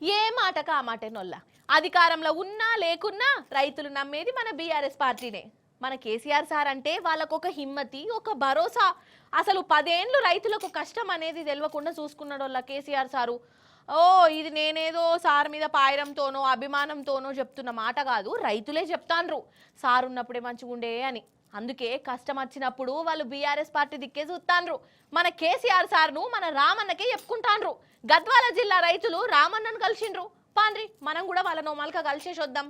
ఏ మాటక ఆ మాటేనొల్ల అధికారంలో ఉన్నా లేకున్నా రైతులు నమ్మేది మన బీఆర్ఎస్ పార్టీనే. మన కేసీఆర్ సార్ అంటే వాళ్ళకు ఒక హిమ్మతి, ఒక భరోసా. అసలు 10 ఏండ్లు రైతులకు కష్టం అనేది తెలియకుండా చూసుకున్నాడోళ్ళ కేసీఆర్ సారు. ఓ ఇది నేనేదో సార్ మీద పాయరంతోనో అభిమానంతోనో చెప్తున్న మాట కాదు, రైతులే చెప్తాన్రు సార్ ఉన్నప్పుడే మంచిగుండే అని. అందుకే కష్టం వచ్చినప్పుడు వాళ్ళు బీఆర్ఎస్ పార్టీ దిక్కే చూస్తాన్రు. మన కేసీఆర్ సార్ను మన రామన్నకే చెప్పుకుంటాన్రు. గద్వాల జిల్లా రైతులు రామన్నను కలిసిండ్రు. పాండ్రి మనం కూడా వాళ్ళ నోమాలక కలిసేసి వద్దాం.